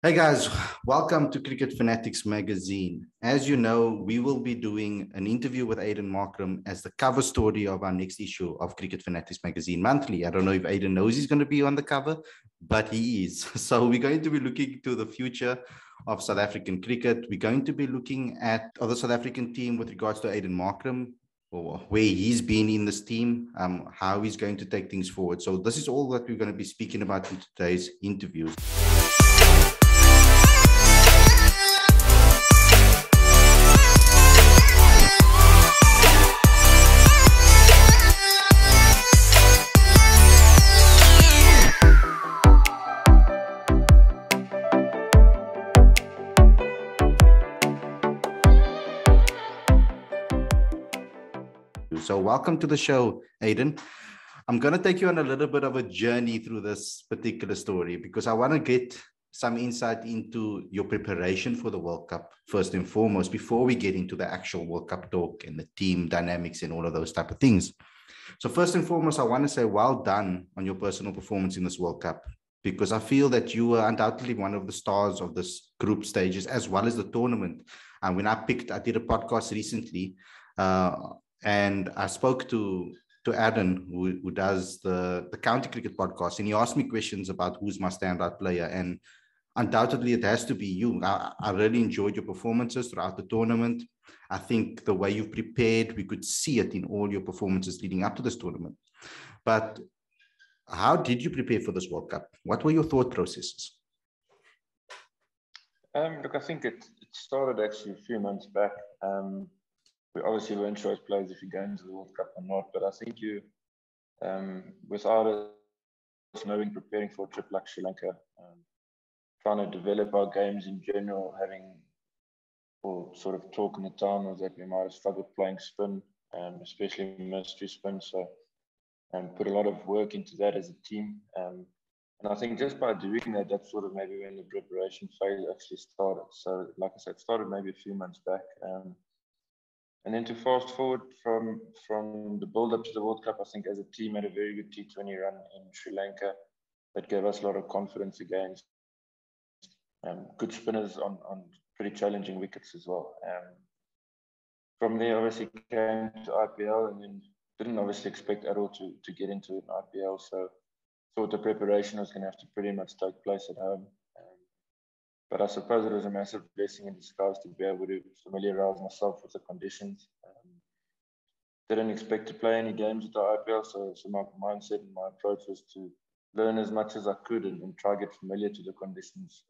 Hey guys, welcome to Cricket Fanatics magazine. As you know, we will be doing an interview with Aiden Markram as the cover story of our next issue of Cricket Fanatics magazine monthly. I don't know if Aiden knows he's going to be on the cover, but he is. So we're going to be looking to the future of South African cricket. We're going to be looking at the South African team with regards to Aiden Markram, or where he's been in this team, how he's going to take things forward. So this is all that we're going to be speaking about in today's interviews. So welcome to the show, Aiden. I'm going to take you on a little bit of a journey through this particular story because I want to get some insight into your preparation for the World Cup, first and foremost, before we get into the actual World Cup talk and the team dynamics and all of those type of things. So first and foremost, I want to say well done on your personal performance in this World Cup, because I feel that you were undoubtedly one of the stars of this group stages as well as the tournament. And when I did a podcast recently, and I spoke to Aiden, who does the County Cricket podcast, and he asked me questions about who's my standout player. And undoubtedly, it has to be you. I really enjoyed your performances throughout the tournament. I think the way you've prepared, we could see it in all your performances leading up to this tournament. But how did you prepare for this World Cup? What were your thought processes? Look, I think it started actually a few months back. We obviously weren't sure as players if you go into the World Cup or not, but I think you, without us knowing, preparing for a trip like Sri Lanka, trying to develop our games in general, having or sort of talk in the town was that we might have struggled playing spin, especially mystery spin. So put a lot of work into that as a team. And I think just by doing that, that's sort of maybe when the preparation phase actually started. So like I said, it started maybe a few months back. And then to fast forward from the build-up to the World Cup, I think as a team had a very good T20 run in Sri Lanka that gave us a lot of confidence against good spinners on pretty challenging wickets as well. From there, obviously came to IPL and then didn't obviously expect at all to get into an IPL. So thought the preparation was going to have to pretty much take place at home. But I suppose it was a massive blessing in disguise to be able to familiarize myself with the conditions. Didn't expect to play any games at the IPL, so my mindset and my approach was to learn as much as I could and try to get familiar to the conditions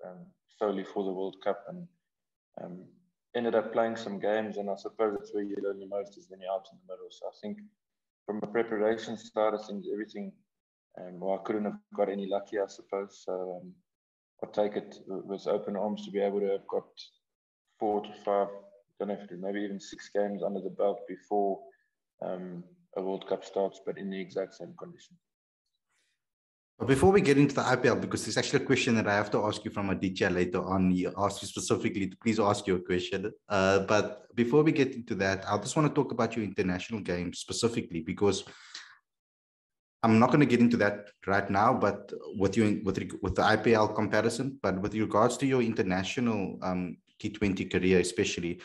solely for the World Cup. And ended up playing some games, and I suppose that's where you learn the most is when you're out in the middle. So I think from a preparation side of things, everything, well, I couldn't have got any luckier, I suppose. So I'll take it with open arms to be able to have got 4 to 5, I don't know if it is, maybe even 6 games under the belt before a World Cup starts, but in the exact same condition. But before we get into the IPL, because there's actually a question that I have to ask you from Aditya later on. He asked you specifically to please ask your question. But before we get into that, I just want to talk about your international game specifically, because I'm not going to get into that right now, but with the IPL comparison, but with regards to your international T20 career, especially,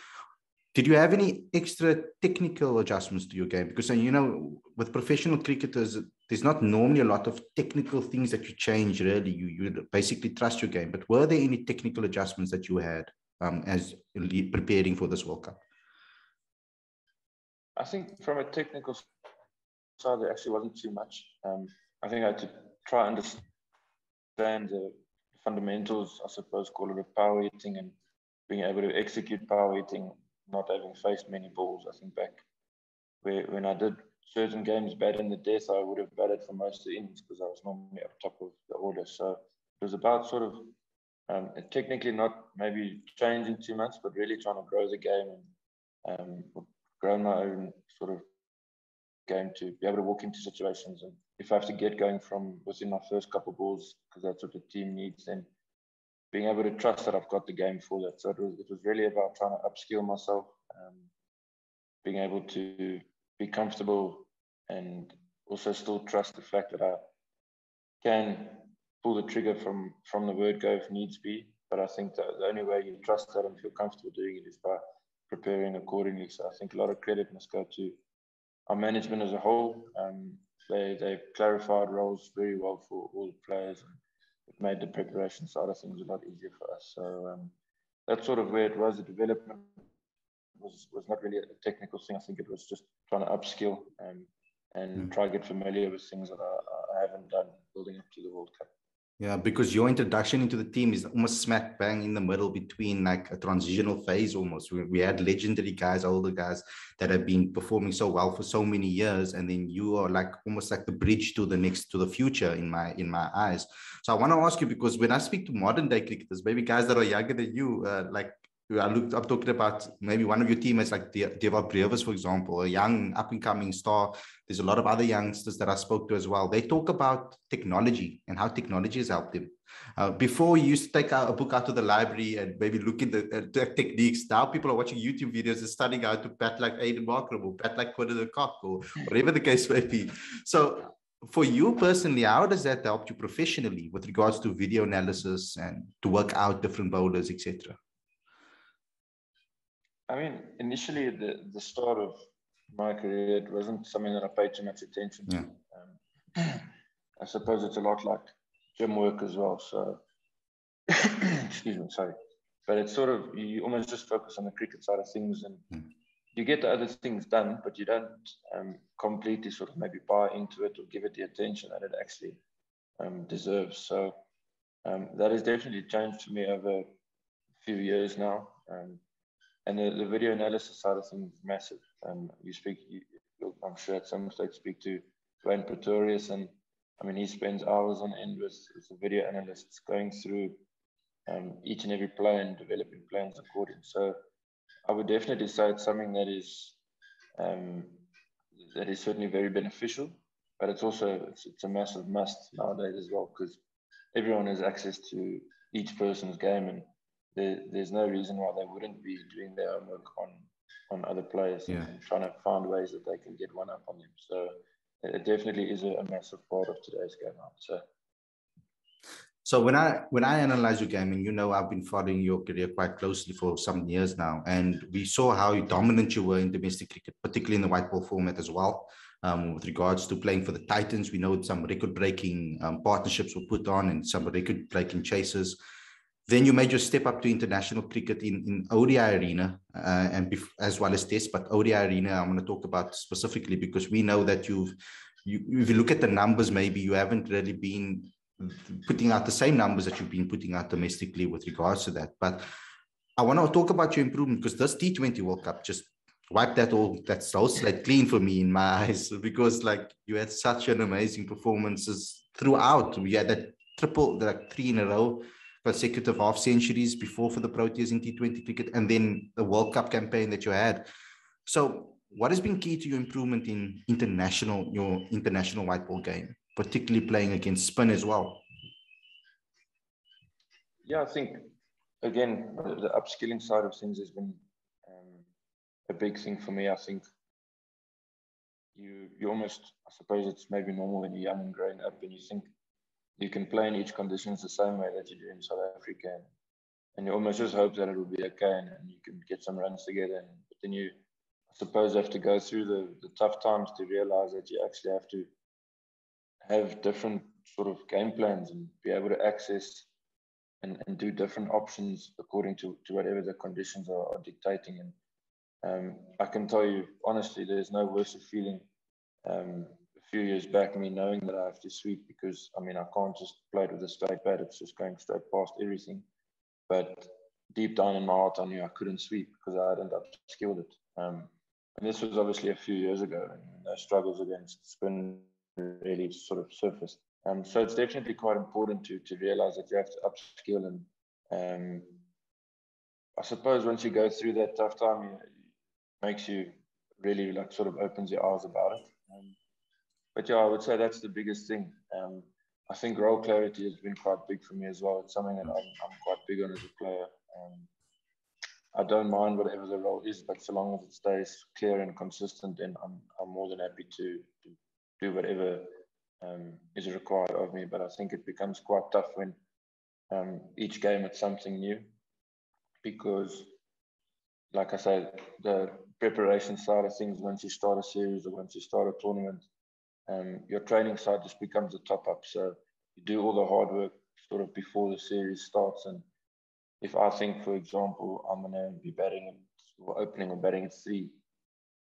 did you have any extra technical adjustments to your game? Because, you know, with professional cricketers, there's not normally a lot of technical things that you change, really. You basically trust your game. But were there any technical adjustments that you had as preparing for this World Cup? I think from a technical side, there actually wasn't too much. I think I had to try and understand the fundamentals, I suppose, call it a power hitting and being able to execute power hitting, not having faced many balls. I think back when I did certain games bat in the death, I would have batted for most of the innings because I was normally up top of the order. So it was about sort of technically not maybe changing too much, but really trying to grow the game and grow my own sort of game to be able to walk into situations. And if I have to get going from within my first couple of balls, because that's what the team needs, then being able to trust that I've got the game for that. So it was really about trying to upskill myself, being able to be comfortable and also still trust the fact that I can pull the trigger from the word go if needs be. But I think that the only way you trust that and feel comfortable doing it is by preparing accordingly. So I think a lot of credit must go to our management as a whole. They clarified roles very well for all the players, and it made the preparation side of things a lot easier for us. So that's sort of where it was. The development was not really a technical thing. I think it was just trying to upskill and try to get familiar with things that I haven't done building up to the World Cup. Yeah, because your introduction into the team is almost smack bang in the middle between like a transitional phase almost. We had legendary guys, older guys that have been performing so well for so many years, and then you are like almost like the bridge to the future in my eyes. So I want to ask you, because when I speak to modern day cricketers, maybe guys that are younger than you, I'm talking about maybe one of your teammates like Deva Brevis, for example, a young up-and-coming star. There's a lot of other youngsters that I spoke to as well. They talk about technology and how technology has helped them. Before, you used to take a book out of the library and maybe look at the techniques. Now people are watching YouTube videos and studying how to bat like Aiden Markram or bat like Quinton de Kock or whatever the case may be. So for you personally, how does that help you professionally with regards to video analysis and to work out different bowlers, etc.? I mean, initially the start of my career, it wasn't something that I paid too much attention to. I suppose it's a lot like gym work as well. So, excuse me, sorry. But it's sort of, you almost just focus on the cricket side of things, and you get the other things done, but you don't completely sort of maybe buy into it or give it the attention that it actually deserves. So that has definitely changed for me over a few years now. And the video analysis side of things is massive. I'm sure at some stage speak to Wayne Proteas, and I mean, he spends hours on end with the video analysts going through each and every play and developing plans according. So I would definitely say it's something that is certainly very beneficial, but it's also it's a massive must nowadays as well, because everyone has access to each person's game, and there's no reason why they wouldn't be doing their homework on other players and trying to find ways that they can get one up on them. So it definitely is a massive part of today's game, I would say. So when I analyze your game, and you know I've been following your career quite closely for some years now, and we saw how dominant you were in domestic cricket, particularly in the white ball format as well. With regards to playing for the Titans, we know some record-breaking partnerships were put on and some record-breaking chases. Then you made your step up to international cricket in ODI arena as well as Test, but ODI arena I'm going to talk about specifically because we know that if you look at the numbers, maybe you haven't really been putting out the same numbers that you've been putting out domestically with regards to that. But I want to talk about your improvement, because this T20 World Cup just wiped that whole slate clean for me in my eyes, because like you had such an amazing performances throughout. We had that triple, like 3 in a row, consecutive half centuries before for the Proteas in T20 cricket, and then the World Cup campaign that you had. So what has been key to your improvement in your international white ball game, particularly playing against spin as well? Yeah, I think, again, the upskilling side of things has been a big thing for me. I think you almost, I suppose it's maybe normal when you're young and growing up and you think you can play in each conditions the same way that you do in South Africa. And you almost just hope that it will be okay and you can get some runs together. But then you, I suppose, have to go through the tough times to realize that you actually have to have different sort of game plans and be able to access and do different options according to whatever the conditions are dictating. And I can tell you, honestly, there's no worse feeling a few years back, me knowing that I have to sweep, because, I mean, I can't just play it with a straight bat. It's just going straight past everything. But deep down in my heart, I knew I couldn't sweep because I hadn't upskilled it. And this was obviously a few years ago, and those struggles against spin really sort of surfaced. So it's definitely quite important to realize that you have to upskill. And I suppose once you go through that tough time, it makes you really like sort of opens your eyes about it. But yeah, I would say that's the biggest thing. I think role clarity has been quite big for me as well. It's something that I'm quite big on as a player. I don't mind whatever the role is, but so long as it stays clear and consistent, then I'm more than happy to do whatever is required of me. But I think it becomes quite tough when each game it's something new, because, like I said, the preparation side of things, once you start a series or once you start a tournament, your training side just becomes a top-up. So you do all the hard work sort of before the series starts. And if I think, for example, I'm going to be batting or opening or batting at 3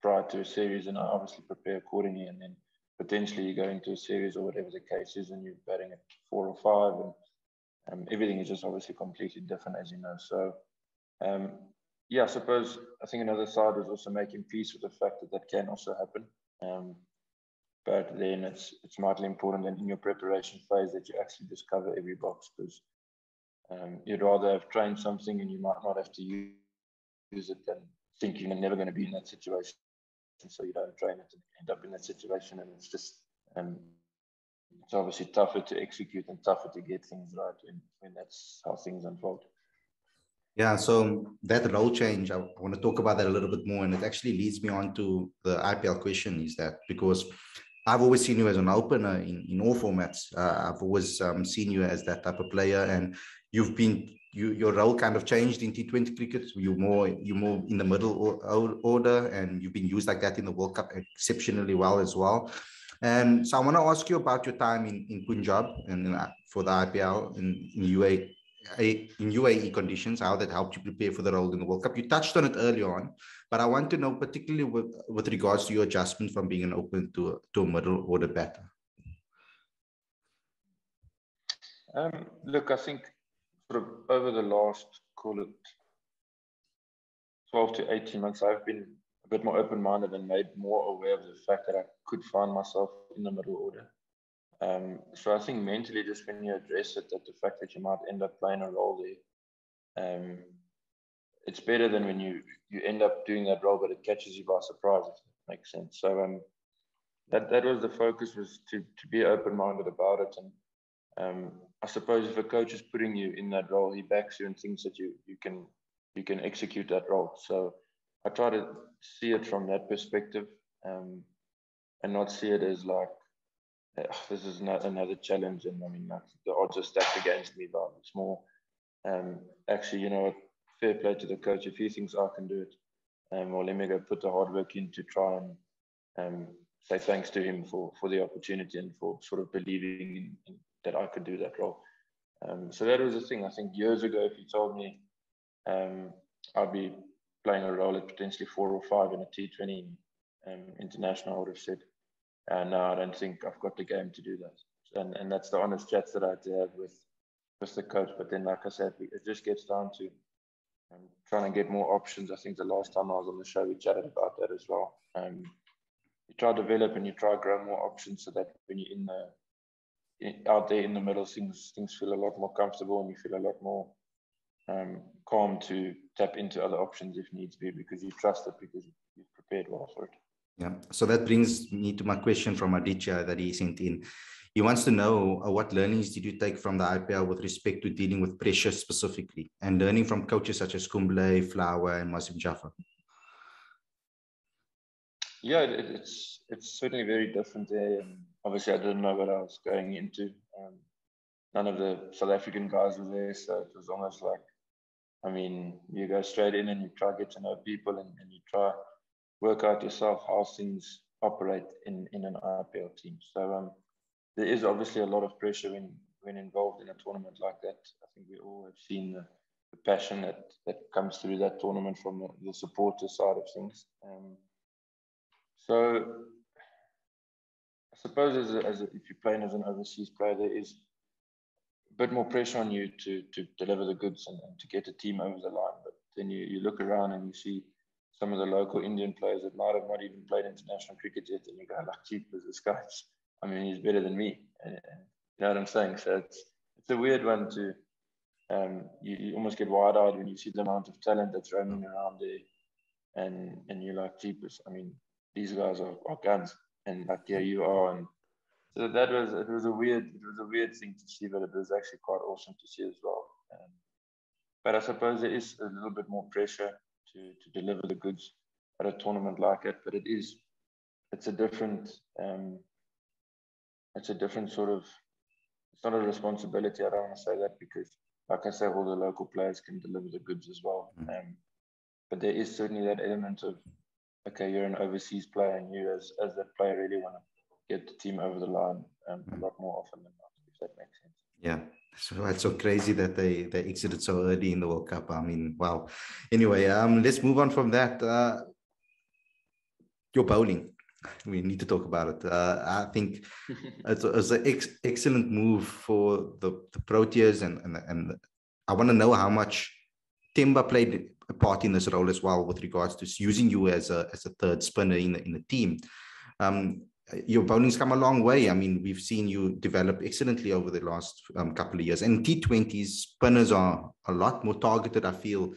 prior to a series, and I obviously prepare accordingly, and then potentially you go into a series or whatever the case is, and you're batting at 4 or 5, and everything is just obviously completely different, as you know. So, yeah, I think another side is also making peace with the fact that that can also happen. But then it's vitally important that in your preparation phase that you actually discover every box, because you'd rather have trained something and you might not have to use it than think you're never going to be in that situation. So you don't train it and end up in that situation, and it's just it's obviously tougher to execute and tougher to get things right when that's how things unfold. Yeah, so that role change, I want to talk about that a little bit more, and it actually leads me on to the IPL question, is that because I've always seen you as an opener in all formats. I've always seen you as that type of player, and your role kind of changed in T20 cricket. You're more in the middle order, and you've been used like that in the World Cup exceptionally well as well. And so I want to ask you about your time in Punjab and for the IPL in UAE conditions, how that helped you prepare for the role in the World Cup. You touched on it early on, but I want to know particularly with regards to your adjustment from being an opener to a middle order batter. Look, I think sort of over the last, call it 12 to 18 months, I've been a bit more open-minded and made more aware of the fact that I could find myself in the middle order. So I think mentally, just when you address it, that the fact that you might end up playing a role there, it's better than when you end up doing that role, but it catches you by surprise, if that makes sense. So that was the focus, was to be open-minded about it. And I suppose if a coach is putting you in that role, he backs you and thinks that you can execute that role. So I try to see it from that perspective, and not see it as like, this is another challenge, and I mean, the odds are stacked against me. But it's more, actually, you know what, fair play to the coach. If he thinks I can do it, well, let me go put the hard work in to try and say thanks to him for the opportunity and for sort of believing in that I could do that role. So that was the thing. I think years ago, if you told me I'd be playing a role at potentially 4 or 5 in a T20 international, I would have said, no, I don't think I've got the game to do that. And that's the honest chats that I had to have with the coach. But then, like I said, it just gets down to trying to get more options. I think the last time I was on the show, we chatted about that as well. You try to develop and you try to grow more options so that when you're out there in the middle, things feel a lot more comfortable and you feel a lot more calm to tap into other options if needs be, because you trust it, because you've prepared well for it. Yeah. So that brings me to my question from Aditya that he sent in. He wants to know what learnings did you take from the IPL with respect to dealing with pressure specifically, and learning from coaches such as Kumble, Flower, and Wasim Jaffer? Yeah, it's certainly very different there. And obviously, I didn't know what I was going into. None of the South African guys were there, so it was almost like, I mean, you go straight in and you try to get to know people, and you try work out yourself how things operate in an IPL team. So there is obviously a lot of pressure when involved in a tournament like that. I think we all have seen the passion that comes through that tournament from the supporter side of things. So I suppose if you're playing as an overseas player, there is a bit more pressure on you to deliver the goods and to get a team over the line. But then you look around and you see some of the local Indian players that might have not even played international cricket yet, and you go, like, cheap as this guy. I mean, he's better than me. And you know what I'm saying? So it's a weird one to, you almost get wide-eyed when you see the amount of talent that's roaming around there, and you're like, jeepers. I mean, these guys are guns, and like, here you are. And so it was a weird thing to see, but it was actually quite awesome to see as well. But I suppose there is a little bit more pressure to deliver the goods at a tournament like it. But it's a different sort of, it's not a responsibility. I don't want to say that, because like I say, all the local players can deliver the goods as well. But there is certainly that element of, okay, you're an overseas player, and you as that player really want to get the team over the line a lot more often than not, if that makes sense. Yeah. So it's so crazy that they exited so early in the World Cup. I mean, wow. Anyway, let's move on from that. Your bowling. We need to talk about it. I think it's an excellent move for the Proteas, and I want to know how much Temba played a part in this role as well, with regards to using you as a third spinner in the team. Your bowling's come a long way. I mean, we've seen you develop excellently over the last couple of years. And T20s, spinners are a lot more targeted, I feel,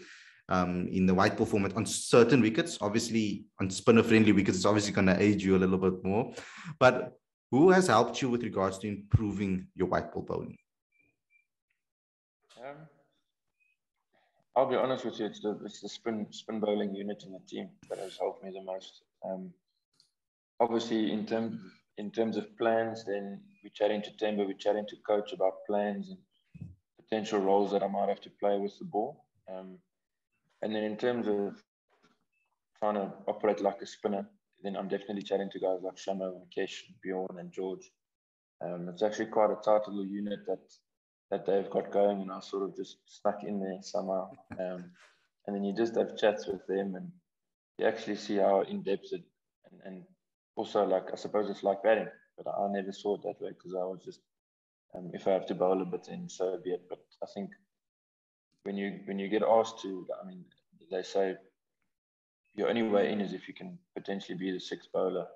in the white ball format on certain wickets. Obviously, on spinner-friendly wickets, it's obviously going to aid you a little bit more. But who has helped you with regards to improving your white ball bowling? I'll be honest with you, it's the spin bowling unit in the team that has helped me the most. Obviously, in terms of plans, then we're chatting to Temba, we're chatting to coach about plans and potential roles that I might have to play with the ball. And then in terms of trying to operate like a spinner, then I'm definitely chatting to guys like Shamo and Kesh, Bjorn and George. It's actually quite a tight little unit that they've got going, and I sort of just stuck in there somehow. And then you just have chats with them, and you actually see how in-depth it, and also, like, I suppose it's like batting, but I never saw it that way, because I was just, if I have to bowl a bit, then so be it. But I think when you get asked to, I mean, they say your only way in is if you can potentially be the sixth bowler.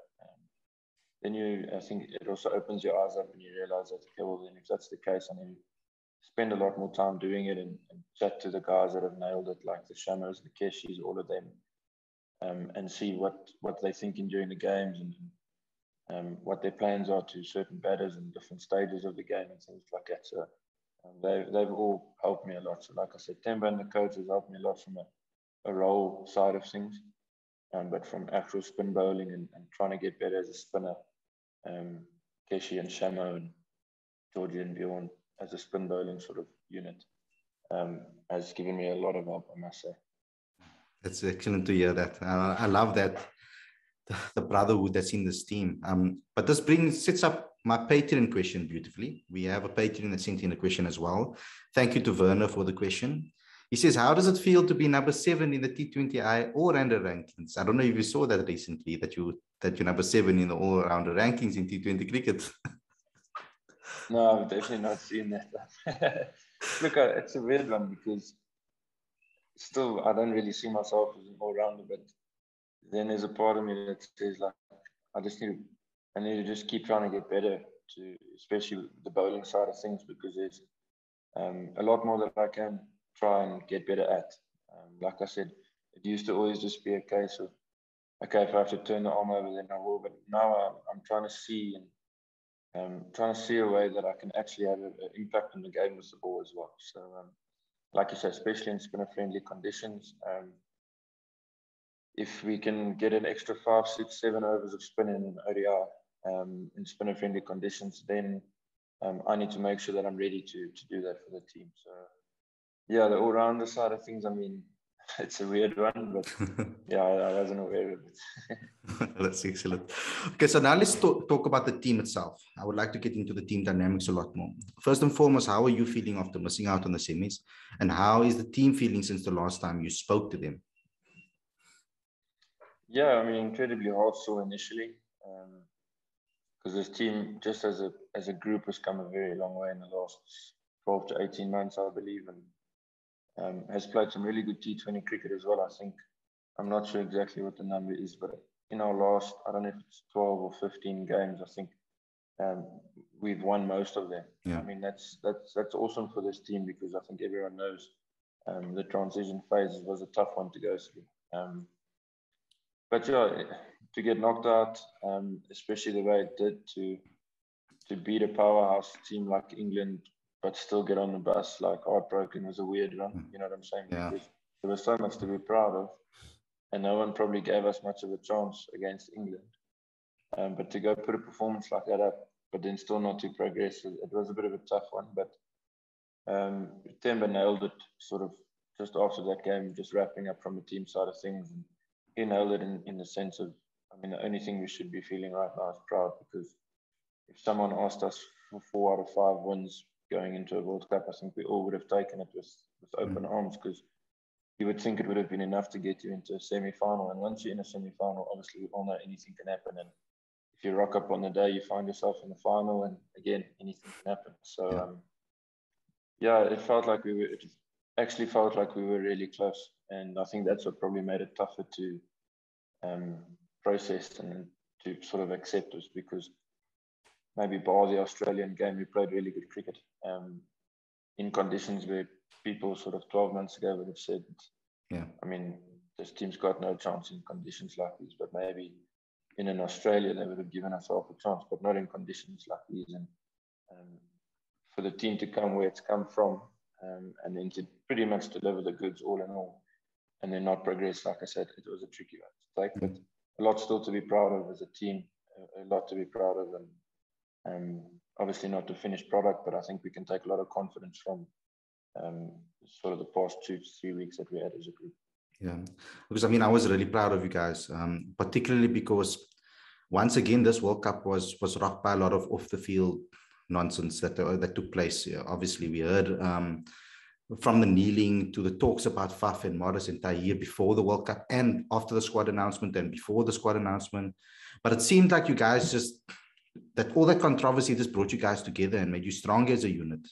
Then I think it also opens your eyes up, and you realize that, okay, well, then if that's the case, I need to spend a lot more time doing it, and chat to the guys that have nailed it, like the Shamos, the Keshis, all of them, and see what they're thinking during the games, and what their plans are to certain batters and different stages of the game and things like that. So they've all helped me a lot. So like I said, Temba and the coach has helped me a lot from a role side of things, but from actual spin bowling and trying to get better as a spinner, Keshi and Shamo and Georgie and Bjorn as a spin bowling sort of unit has given me a lot of help, I must say. That's excellent to hear that. I love that, the brotherhood that's in this team. But this sets up my Patreon question beautifully. We have a Patreon that sent in a question as well. Thank you to Werner for the question. He says, how does it feel to be number 7 in the T20I all-rounder rankings? I don't know if you saw that recently, that you're number 7 in the all-rounder rankings in T20 cricket. No, I've definitely not seen that. Look, it's a weird one, because still I don't really see myself as an all-rounder, but then there's a part of me that says, like, I need to just keep trying to get better, especially the bowling side of things, because there's a lot more that I can try and get better at. Like I said, it used to always just be a case of, okay, if I have to turn the arm over, then I will. But now I'm trying to see a way that I can actually have an impact on the game with the ball as well. So, like you said, especially in spinner-friendly conditions, if we can get an extra 5, 6, 7 overs of spinning in ODI in spinner-friendly conditions, then I need to make sure that I'm ready to do that for the team. So, yeah, the all-rounder side of things, I mean, it's a weird one, but yeah, I wasn't aware of it. That's excellent. Okay, so now let's talk about the team itself. I would like to get into the team dynamics a lot more. First and foremost, how are you feeling after missing out on the semis? And how is the team feeling since the last time you spoke to them? Yeah, I mean, incredibly hard still initially, because this team, just as a group, has come a very long way in the last 12 to 18 months, I believe, and has played some really good T20 cricket as well. I think, I'm not sure exactly what the number is, but in our last, I don't know if it's 12 or 15 games, I think we've won most of them. Yeah. I mean, that's awesome for this team, because I think everyone knows the transition phase was a tough one to go through. But yeah, to get knocked out, especially the way it did, to beat a powerhouse team like England, but still get on the bus like heartbroken, was a weird run. You know what I'm saying? Yeah. Because there was so much to be proud of, and no one probably gave us much of a chance against England. But to go put a performance like that up, but then still not to progress, it was a bit of a tough one. But Temba nailed it sort of just after that game, just wrapping up from the team side of things. And he nailed it in the sense of, I mean, the only thing we should be feeling right now is proud, because if someone asked us for 4 out of 5 wins going into a World Cup, I think we all would have taken it with open arms, because you would think it would have been enough to get you into a semi-final. And once you're in a semi-final, obviously we all know anything can happen. And if you rock up on the day, you find yourself in the final, and again, anything can happen. So, it felt like it actually felt like we were really close. And I think that's what probably made it tougher to process and to sort of accept us, because maybe bar the Australian game, we played really good cricket in conditions where people sort of 12 months ago would have said, I mean, this team's got no chance in conditions like these, but maybe in Australia they would have given us half a chance, but not in conditions like these. And for the team to come where it's come from, and then to pretty much deliver the goods all in all, and then not progress, like I said, it was a tricky one to take, but a lot still to be proud of as a team, a lot to be proud of, and obviously not the finished product, but I think we can take a lot of confidence from sort of the past 2 to 3 weeks that we had as a group. Yeah, because I mean, I was really proud of you guys, particularly because once again, this World Cup was rocked by a lot of off the field nonsense that took place. Obviously, we heard from the kneeling to the talks about Faf and Morris entire year before the World Cup and after the squad announcement and before the squad announcement. But it seemed like you guys that all that controversy just brought you guys together and made you stronger as a unit.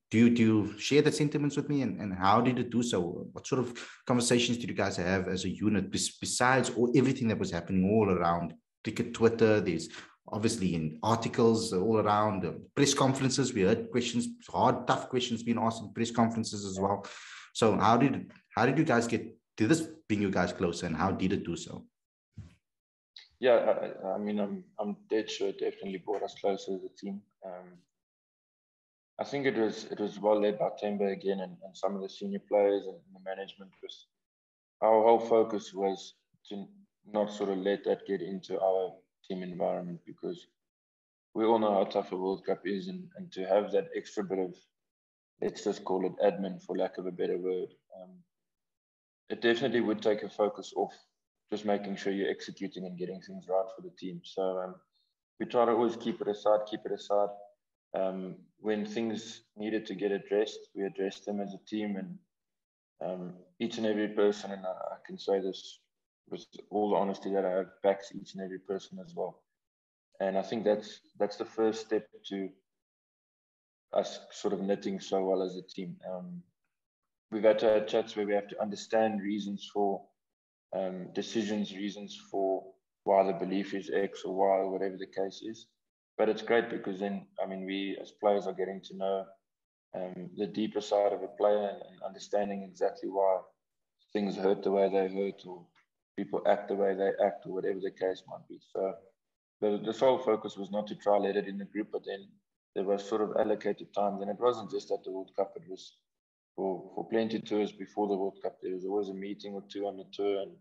Do you share that sentiments with me, and how did it do so? What sort of conversations did you guys have as a unit besides everything that was happening all around cricket Twitter? There's obviously in articles all around, press conferences. We heard questions, hard, tough questions being asked in press conferences as well. So how did you guys did this bring you guys closer, and how did it do so? Yeah, I mean, I'm dead sure it definitely brought us closer as a team. I think it was well led by Temba again, and some of the senior players and the management. Our whole focus was to not sort of let that get into our team environment, because we all know how tough a World Cup is, and to have that extra bit of, let's just call it admin for lack of a better word, it definitely would take a focus off just making sure you're executing and getting things right for the team. So we try to always keep it aside. When things needed to get addressed, we addressed them as a team, and each and every person, and I can say this with all the honesty that I have, backs each and every person as well. And I think that's the first step to us sort of knitting so well as a team. We've had to have chats where we have to understand reasons for decisions, reasons for why the belief is X or Y or whatever the case is. But it's great because then, I mean, we as players are getting to know the deeper side of a player and understanding exactly why things hurt the way they hurt, or people act the way they act, or whatever the case might be. So the sole focus was not to try let it in the group, but then there was sort of allocated times, and it wasn't just at the World Cup, it was for plenty of tours before the World Cup. There was always a meeting or two on the tour, and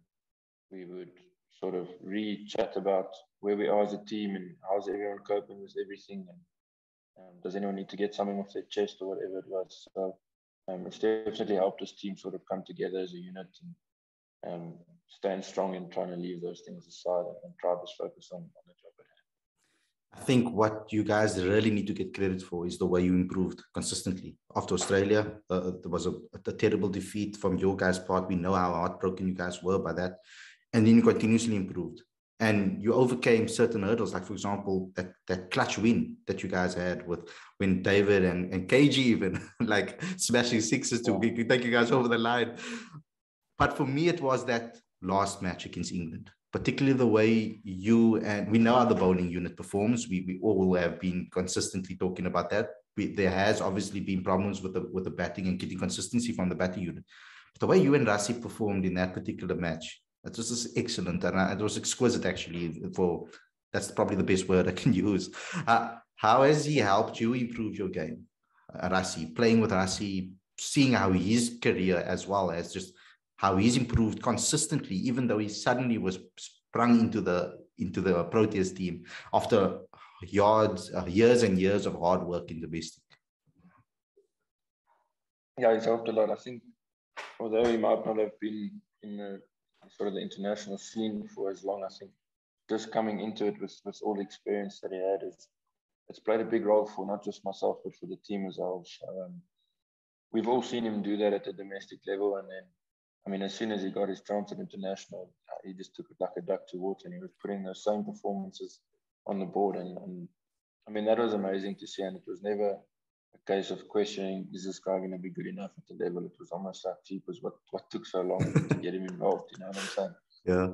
we would sort of re-chat about where we are as a team and how's everyone coping with everything, and does anyone need to get something off their chest or whatever it was. So it's definitely helped this team sort of come together as a unit and stand strong in trying to leave those things aside and try to focus on the job at hand. I think what you guys really need to get credit for is the way you improved consistently. After Australia, there was a terrible defeat from your guys' part. We know how heartbroken you guys were by that. And then you continuously improved. And you overcame certain hurdles, like, for example, that clutch win that you guys had with when David and KG even like smashing sixes to take you guys over the line. But for me, it was that last match against England, particularly the way you, and we know how the bowling unit performs. We all have been consistently talking about that. There has obviously been problems with the batting and getting consistency from the batting unit. But the way you and Rassie performed in that particular match, it was just excellent, and it was exquisite, actually. That's probably the best word I can use. How has he helped you improve your game, Rassie? Playing with Rassie, seeing how his career, as well as just how he's improved consistently, even though he suddenly was sprung into the Proteas team after years and years of hard work in domestic. Yeah, he's helped a lot. I think, although he might not have been in the sort of the international scene for as long, I think just coming into it with all the experience that he had it's played a big role for not just myself but for the team as well. So we've all seen him do that at the domestic level, and then I mean, as soon as he got his chance at international, he just took it like a duck to water, and he was putting those same performances on the board, and I mean that was amazing to see, and it was never a case of questioning, is this guy going to be good enough at the level? It was almost like, gee, was what took so long to get him involved, you know what I'm saying? Yeah.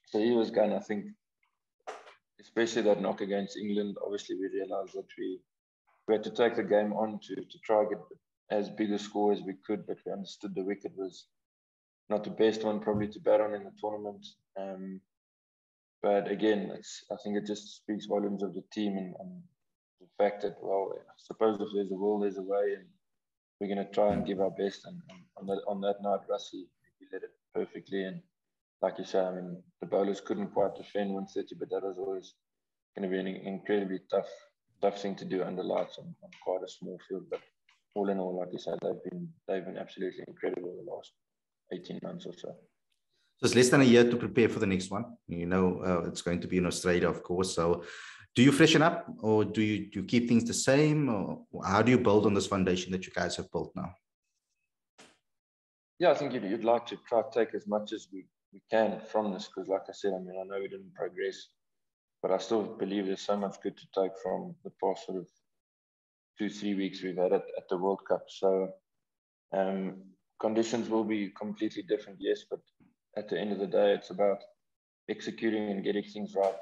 So he was going, I think, especially that knock against England, obviously we realised that we had to take the game on to try get as big a score as we could, but we understood the wicket was not the best one probably to bat on in the tournament. But again, I think it just speaks volumes of the team and the fact that, well, I suppose if there's a will, there's a way, and we're going to try and give our best. And on that night, Russie, he led it perfectly. And like you say, I mean, the bowlers couldn't quite defend 130, but that was always going to be an incredibly tough thing to do under lights on quite a small field. But all in all, like you said, they've been absolutely incredible the last 18 months or so. So it's less than a year to prepare for the next one. You know, it's going to be in Australia, of course. So do you freshen up, or do you keep things the same, or how do you build on this foundation that you guys have built now? Yeah, I think you'd like to try to take as much as we can from this, because like I said, I mean, I know we didn't progress, but I still believe there's so much good to take from the past sort of 2-3 weeks we've had at the World Cup. So conditions will be completely different, yes, but at the end of the day, it's about executing and getting things right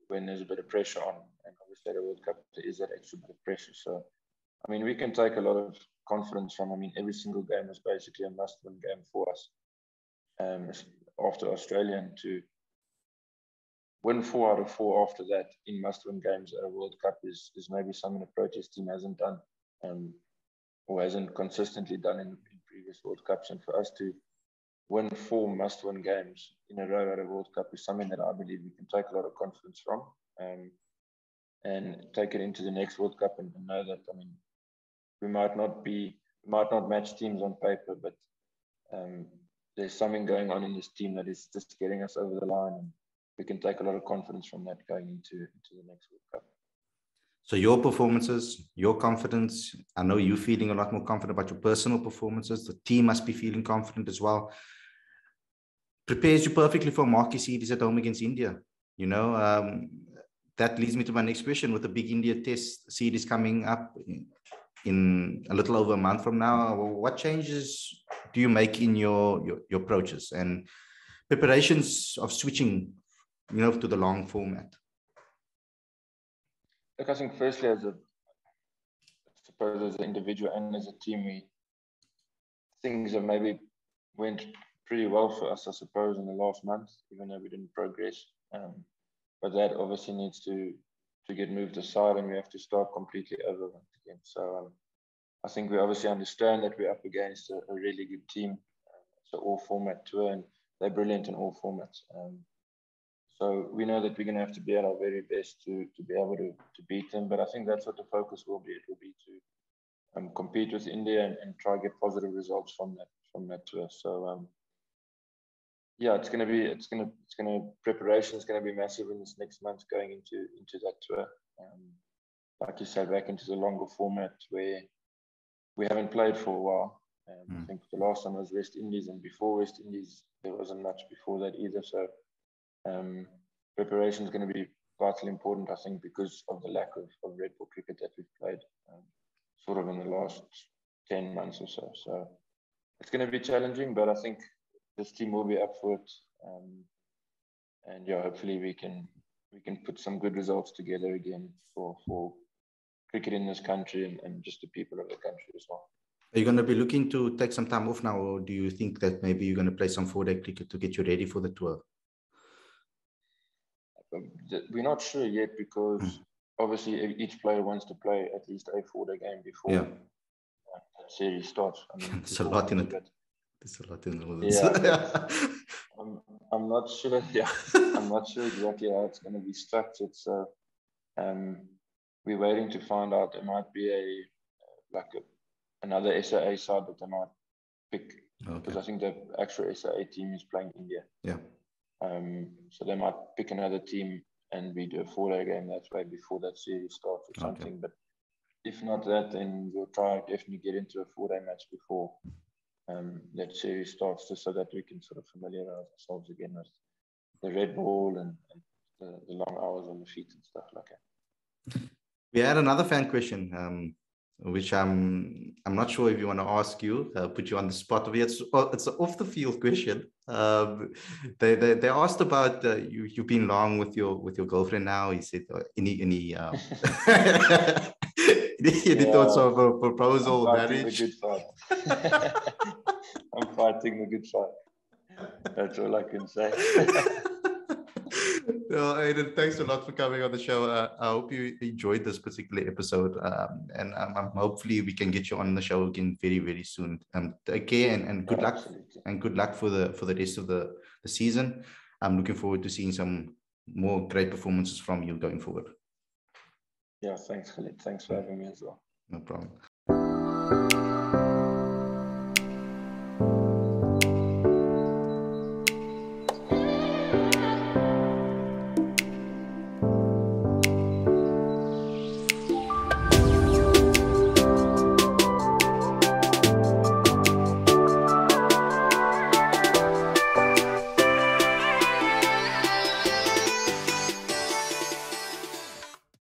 when there's a bit of pressure on. And obviously at a World Cup, there is that extra bit of pressure. So, I mean, we can take a lot of confidence from, I mean, every single game is basically a must-win game for us after Australia, and to win 4 out of 4 after that in must-win games at a World Cup is maybe something the Proteas team hasn't done or hasn't consistently done in previous World Cups. And for us to win 4 must-win games in a row at a World Cup is something that I believe we can take a lot of confidence from and take it into the next World Cup and know that, I mean, we might not match teams on paper, but there's something going on in this team that is just getting us over the line, and we can take a lot of confidence from that going into the next World Cup. So your performances, your confidence, I know you're feeling a lot more confident about your personal performances. The team must be feeling confident as well. Prepares you perfectly for marquee series at home against India. You know, that leads me to my next question. With the big India test series coming up in a little over a month from now, what changes do you make in your approaches and preparations of switching, you know, to the long format? Look, I think firstly, as an individual and as a team, things have maybe went pretty well for us, I suppose, in the last month, even though we didn't progress. But that obviously needs to get moved aside, and we have to start completely over once again. So I think we obviously understand that we're up against a really good team. It's an all-format tour, and they're brilliant in all formats. So we know that we're going to have to be at our very best to be able to beat them. But I think that's what the focus will be. It will be to compete with India and try to get positive results from that tour. So yeah, preparation is going to be massive in this next month going into that tour. Like you said, back into the longer format where we haven't played for a while. I think the last time was West Indies, and before West Indies, there wasn't much before that either. So preparation is going to be vitally important, I think, because of the lack of red ball cricket that we've played sort of in the last 10 months or so. So it's going to be challenging, but I think this team will be up for it. And yeah, hopefully we can put some good results together again for cricket in this country and just the people of the country as well. Are you going to be looking to take some time off now, or do you think that maybe you're going to play some 4-day cricket to get you ready for the tour? We're not sure yet, because obviously each player wants to play at least a 4-day game before the series starts. I mean, it's a lot in it. There's a lot in all this. Yeah, I'm not sure. Yeah, I'm not sure exactly how it's going to be structured. So we're waiting to find out. There might be a another SAA side that they might pick, because Okay. I think the actual SAA team is playing India. Yeah. So they might pick another team and we do a 4-day game that way before that series starts or something. But if not that, then we'll try definitely get into a 4-day match before that series starts, just so that we can sort of familiarize ourselves again with the red ball and the long hours on the feet and stuff like that. We had another fan question, which I'm not sure if you want to ask you, put you on the spot. It's an off the field question. They asked about you've been long with your girlfriend now. He said any thoughts of a proposal, marriage? The good fight. I'm fighting the good fight. That's all I can say. Well, Aiden, thanks a lot for coming on the show. I hope you enjoyed this particular episode, and hopefully we can get you on the show again very, very soon. Take care and good luck, absolutely. and good luck for the rest of the season. I'm looking forward to seeing some more great performances from you going forward. Yeah, thanks, Khalid. Thanks for having me as well. No problem.